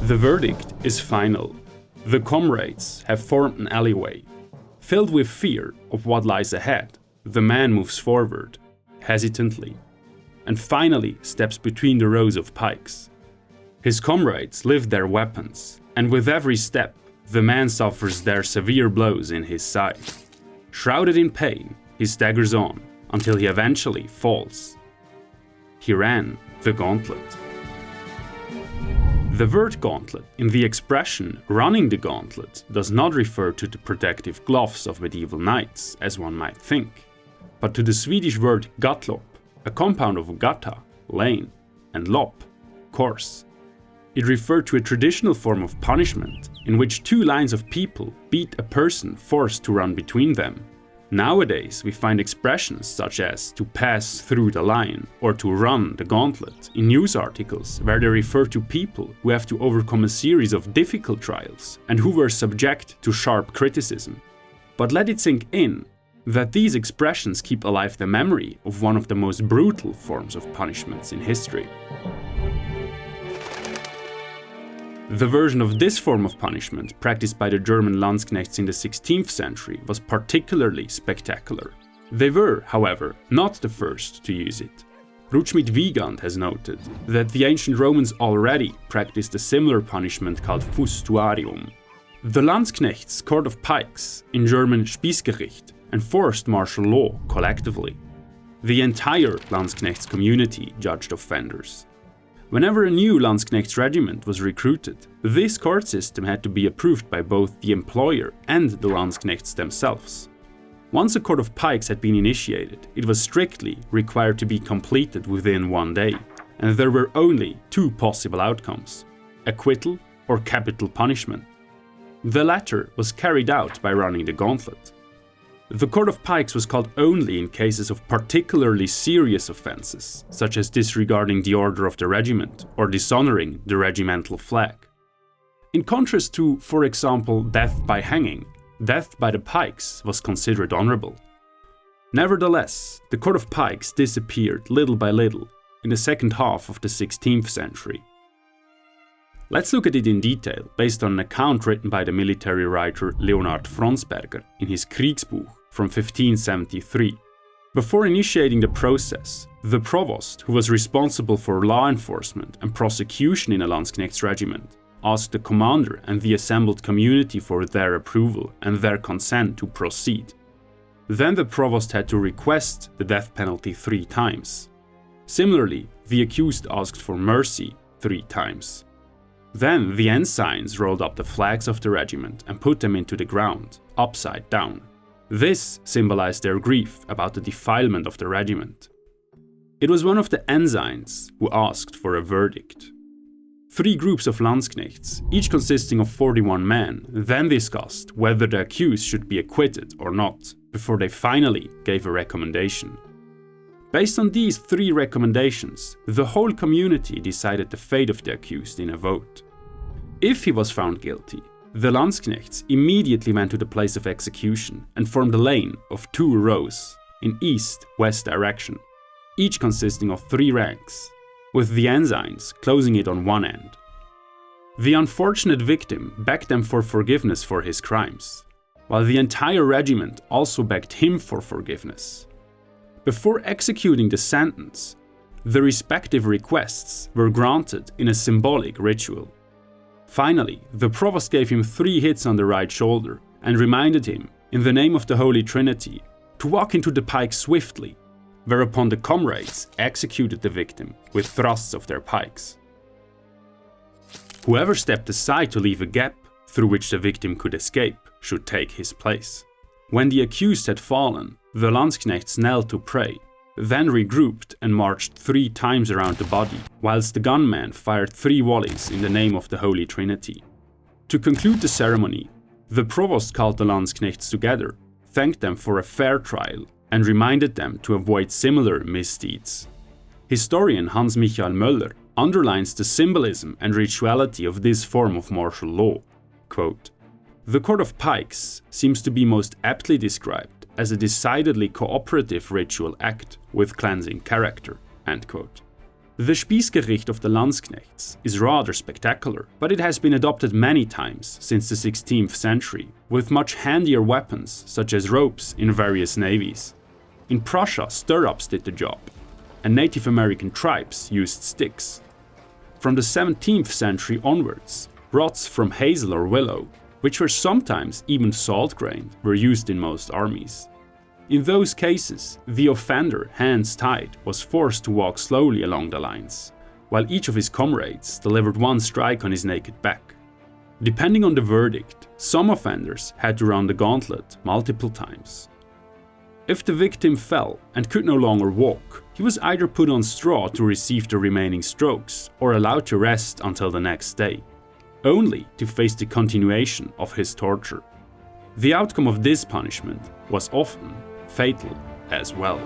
The verdict is final. The comrades have formed an alleyway. Filled with fear of what lies ahead, the man moves forward, hesitantly, and finally steps between the rows of pikes. His comrades lift their weapons, and with every step, the man suffers their severe blows in his side. Shrouded in pain, he staggers on until he eventually falls. He ran the gauntlet. The word gauntlet in the expression running the gauntlet does not refer to the protective gloves of medieval knights, as one might think, but to the Swedish word gatlopp, a compound of gata, lane, and lopp, course. It referred to a traditional form of punishment in which two lines of people beat a person forced to run between them. Nowadays, we find expressions such as to pass through the line or to run the gauntlet in news articles where they refer to people who have to overcome a series of difficult trials and who were subject to sharp criticism. But let it sink in that these expressions keep alive the memory of one of the most brutal forms of punishments in history. The version of this form of punishment practiced by the German Landsknechts in the 16th century was particularly spectacular. They were, however, not the first to use it. Rutschmidt-Wiegand has noted that the ancient Romans already practiced a similar punishment called fustuarium. The Landsknechts court of pikes, in German Spiessgericht, enforced martial law collectively. The entire Landsknechts community judged offenders. Whenever a new Landsknechts regiment was recruited, this court system had to be approved by both the employer and the Landsknechts themselves. Once a court of pikes had been initiated, it was strictly required to be completed within 1 day, and there were only two possible outcomes: acquittal or capital punishment. The latter was carried out by running the gauntlet. The court of pikes was called only in cases of particularly serious offences, such as disregarding the order of the regiment or dishonoring the regimental flag. In contrast to, for example, death by hanging, death by the pikes was considered honourable. Nevertheless, the court of pikes disappeared little by little in the second half of the 16th century. Let's look at it in detail, based on an account written by the military writer Leonhard Fronsberger in his Kriegsbuch from 1573. Before initiating the process, the provost, who was responsible for law enforcement and prosecution in a Landsknechts regiment, asked the commander and the assembled community for their approval and their consent to proceed. Then the provost had to request the death penalty 3 times. Similarly, the accused asked for mercy 3 times. Then the ensigns rolled up the flags of the regiment and put them into the ground, upside down. This symbolized their grief about the defilement of the regiment. It was one of the ensigns who asked for a verdict. 3 groups of Landsknechts, each consisting of 41 men, then discussed whether the accused should be acquitted or not, before they finally gave a recommendation. Based on these 3 recommendations, the whole community decided the fate of the accused in a vote. If he was found guilty, the Landsknechts immediately went to the place of execution and formed a lane of 2 rows in east-west direction, each consisting of 3 ranks, with the ensigns closing it on one end. The unfortunate victim begged them for forgiveness for his crimes, while the entire regiment also begged him for forgiveness. Before executing the sentence, the respective requests were granted in a symbolic ritual. Finally, the provost gave him 3 hits on the right shoulder and reminded him, in the name of the Holy Trinity, to walk into the pike swiftly, whereupon the comrades executed the victim with thrusts of their pikes. Whoever stepped aside to leave a gap through which the victim could escape should take his place. When the accused had fallen, the Landsknechts knelt to pray, then regrouped and marched 3 times around the body, whilst the gunman fired 3 volleys in the name of the Holy Trinity. To conclude the ceremony, the provost called the Landsknechts together, thanked them for a fair trial, and reminded them to avoid similar misdeeds. Historian Hans Michael Möller underlines the symbolism and rituality of this form of martial law. Quote, "The court of pikes seems to be most aptly described as a decidedly cooperative ritual act with cleansing character." End quote. The Spiessgericht of the Landsknechts is rather spectacular, but it has been adopted many times since the 16th century, with much handier weapons such as ropes in various navies. In Prussia, stirrups did the job, and Native American tribes used sticks. From the 17th century onwards, rods from hazel or willow, which were sometimes even salt-grained, were used in most armies. In those cases, the offender, hands tied, was forced to walk slowly along the lines, while each of his comrades delivered one strike on his naked back. Depending on the verdict, some offenders had to run the gauntlet multiple times. If the victim fell and could no longer walk, he was either put on straw to receive the remaining strokes or allowed to rest until the next day, only to face the continuation of his torture. The outcome of this punishment was often fatal as well.